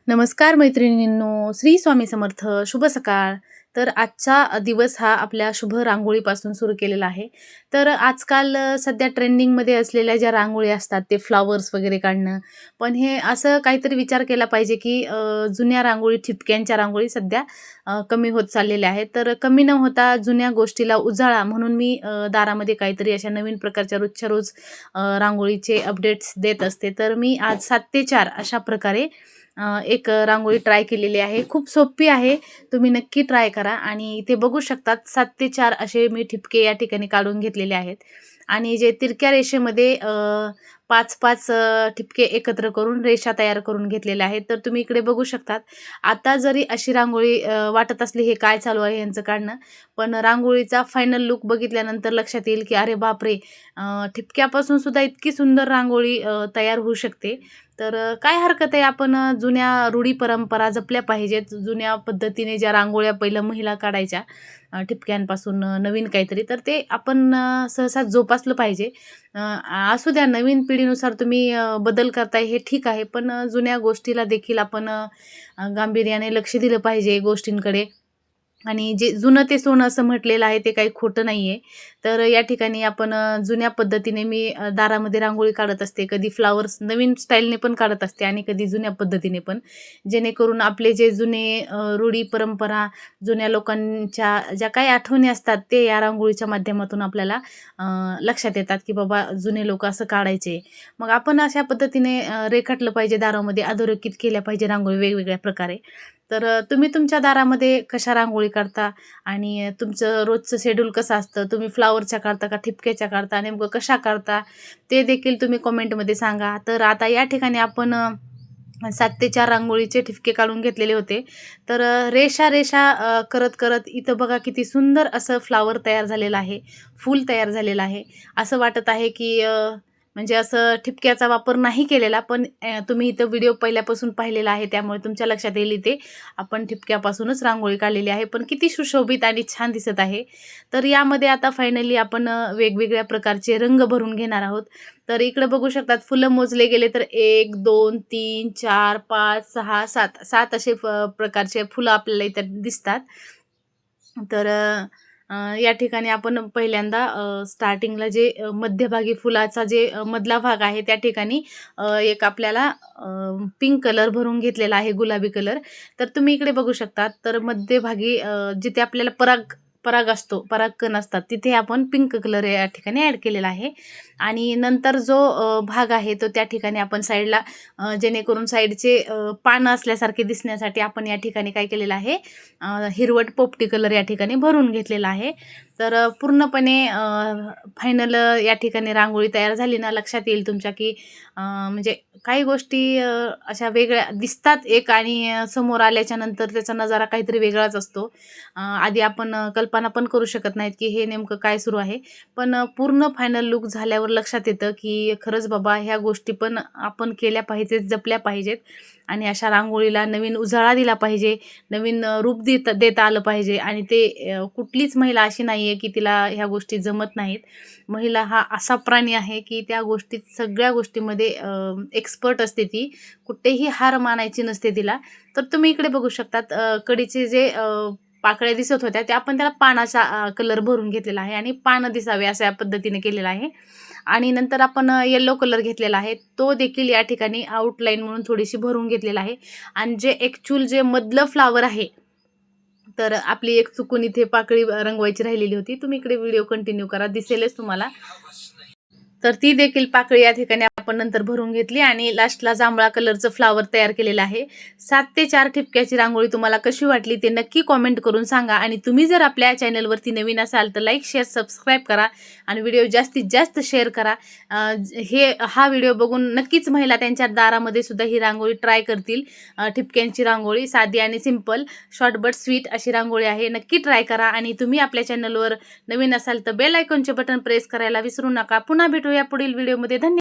नमस्कार मैत्रिणींनो, श्री स्वामी समर्थ, शुभ सकाळ. तर आजचा दिवस हा आपल्या शुभ रांगोळीपासून सुरू केलेला आहे. तर आजकाल सध्या ट्रेंडिंगमध्ये असलेल्या ज्या रांगोळी असतात ते फ्लॉवर्स वगैरे काढणं. पण हे असं काहीतरी विचार केला पाहिजे, की जुन्या रांगोळी, ठिपक्यांच्या रांगोळी सध्या कमी होत चाललेल्या आहेत. तर कमी न होता जुन्या गोष्टीला उजाळा म्हणून मी दारामध्ये काहीतरी अशा नवीन प्रकारच्या रोजच्या रोज रांगोळीचे अपडेट्स देत असते. तर मी आज 7 ते 4 अशा प्रकारे एक रांगोळी ट्राय केलेली आहे. खूप सोपी आहे. तुम्ही नक्की ट्राय करा आणि इथे बघू शकतात 7 ते 4 असे मी ठिपके या ठिकाणी काढून घेतलेले आहेत. आणि जे तिरक्या रेषेमध्ये 5-5 ठिपके एकत्र करून रेषा तयार करून घेतलेल्या आहेत. तर तुम्ही इकडे बघू शकतात. आता जरी अशी रांगोळी वाटत असली हे काय चालू आहे यांचं काढणं, पण रांगोळीचा फायनल लूक बघितल्यानंतर लक्षात येईल, की अरे बापरे! ठिपक्यापासून सुद्धा इतकी सुंदर रांगोळी तयार होऊ शकते. तर काय हरकत आहे आपण जुन्या रूढी परंपरा जपल्या पाहिजेत. जुन्या पद्धतीने ज्या रांगोळ्या पहिलं महिला काढायच्या ठिपक्यांपासून नवीन काहीतरी तर ते आपण सहसा जोपासलं पाहिजे. अ, असू द्या नवीन पिढीनुसार तुम्ही बदल करताय हे ठीक आहे. पण जुन्या गोष्टीला देखील आपण गांभीर्याने लक्ष दिलं पाहिजे गोष्टींकडे. आणि जे जुनं ते सोनं असं म्हटलेलं आहे ते काही खोटं नाहीये. तर या ठिकाणी आपण जुन्या पद्धतीने मी दारामध्ये रांगोळी काढत असते. कधी फ्लॉवर्स नवीन स्टाईलने पण काढत असते आणि कधी जुन्या पद्धतीने पण. जेणेकरून आपले जे जुने रूढी, परंपरा, जुन्या लोकांच्या ज्या काही आठवणी असतात ते या रांगोळीच्या माध्यमातून आपल्याला लक्षात येतात, की बाबा जुने लोकं असं काढायचे. मग आपण अशा पद्धतीने रेखाटलं पाहिजे दारामध्ये, अधोरेखित केल्या पाहिजे रांगोळी वेगवेगळ्या प्रकारे. तर तुम्ही तुमच्या दारामध्ये कशा रांगोळी काढता आणि तुमचं रोजचं शेड्यूल कसं असतं? तुम्ही फ्लॉवरच्या काढता का ठिपक्याच्या काढता? नेमकं कशा काढता? ते देखील तुम्ही कमेंटमध्ये सांगा. तर आता या ठिकाणी आपण 7 ते 4 रांगोळीचे ठिपके काढून घेतलेले होते. तर रेषा करत इथं बघा किती सुंदर असं फ्लॉवर तयार झालेलं आहे. फूल तयार झालेलं आहे. असं वाटत आहे की म्हणजे असं ठिपक्याचा वापर नाही केलेला, पण तुम्ही इथं व्हिडिओ पहिल्यापासून पाहिलेला आहे, त्यामुळे तुमच्या लक्षात येईल इथे आपण ठिपक्यापासूनच रांगोळी काढलेली आहे. पण किती सुशोभित आणि छान दिसत आहे. तर यामध्ये आता फायनली आपण वेगवेगळ्या प्रकारचे रंग भरून घेणार आहोत. तर इकडे बघू शकतात फुलं मोजले गेले तर 1, 2, 3, 4, 5, 6, 7 7 असे प्रकारचे फुलं आपल्याला इथं दिसतात. तर या ठिकाणी आपण पहिल्यांदा स्टार्टिंगला जे मध्यभागी फुलाचा जे मधला भाग आहे त्या ठिकाणी एक आपल्याला पिंक कलर भरून घेतलेला आहे, गुलाबी कलर. तर तुम्ही इकडे बघू शकता. तर मध्यभागी जिथे आपल्याला पराग असतो, परागकण असतात, तिथे आपण पिंक कलर या ठिकाणी ॲड केलेला आहे. आणि नंतर जो भाग आहे तो त्या ठिकाणी आपण साईडला जेणेकरून साईडचे पानं असल्यासारखे दिसण्यासाठी आपण या ठिकाणी काय केलेलं आहे, हिरवट पोपटी कलर या ठिकाणी भरून घेतलेला आहे. तर पूर्णपणे फायनल या ठिकाणी रांगोळी तयार झाली ना, लक्षात येईल तुमच्या की म्हणजे काही गोष्टी अशा वेगळ्या दिसतात एक आणि समोर आल्याच्या नंतर त्याचा नजारा काहीतरी वेगळाच असतो. आधी आपण कल्पना पण करू शकत नाहीत की हे नेमकं काय सुरू आहे. पण पूर्ण फायनल लूक झाल्यावर लक्षात येतं की खरंच बाबा ह्या गोष्टी पण आपण केल्या पाहिजेत, जपल्या पाहिजेत आणि अशा रांगोळीला नवीन उजाळा दिला पाहिजे, नवीन रूप देता आलं पाहिजे. आणि ते कुठलीच महिला अशी नाही आहे की तिला ह्या गोष्टी जमत नाहीत. महिला हा असा प्राणी आहे की त्या गोष्टीत सगळ्या गोष्टीमध्ये एक्सपर्ट असते ती. कुठेही हार मानायची नसते तिला. तर तुम्ही इकडे बघू शकतात कडीचे जे पाकळ्या दिसत होत्या त्या आपण त्याला पानाचा कलर भरून घेतलेला आहे आणि पानं दिसावे अशा पद्धतीने केलेलं आहे. आणि नंतर आपण येलो कलर घेतलेला आहे, तो देखील या ठिकाणी आउटलाईन म्हणून थोडीशी भरून घेतलेला आहे. आणि जे ॲक्चुअल जे मधलं फ्लॉवर आहे, तर आपली एक चुकून इथे पाकळी रंगवायची राहिलेली होती. तुम्ही इकडे व्हिडिओ कंटिन्यू करा, दिसेलच तुम्हाला. तर ती देखील पाकळी या ठिकाणी आपण नंतर भरून घेतली आणि लास्टला जांभळा कलरचं फ्लॉवर तयार केलेलं आहे. 7 ते 4 ठिपक्याची रांगोळी तुम्हाला कशी वाटली ते नक्की कॉमेंट करून सांगा. आणि तुम्ही जर आपल्या चॅनलवरती नवीन असाल तर लाईक, शेअर, सबस्क्राईब करा आणि व्हिडिओ जास्तीत जास्त शेअर करा. हा व्हिडिओ बघून नक्कीच महिला त्यांच्या दारामध्ये सुद्धा ही रांगोळी ट्राय करतील. ठिपक्यांची रांगोळी साधी आणि सिंपल, शॉर्ट बट स्वीट अशी रांगोळी आहे. नक्की ट्राय करा आणि तुम्ही आपल्या चॅनलवर नवीन असाल तर बेल आयकॉनचे बटन प्रेस करायला विसरू नका. पुन्हा भेटूया पुढील व्हिडिओमध्ये. धन्यवाद.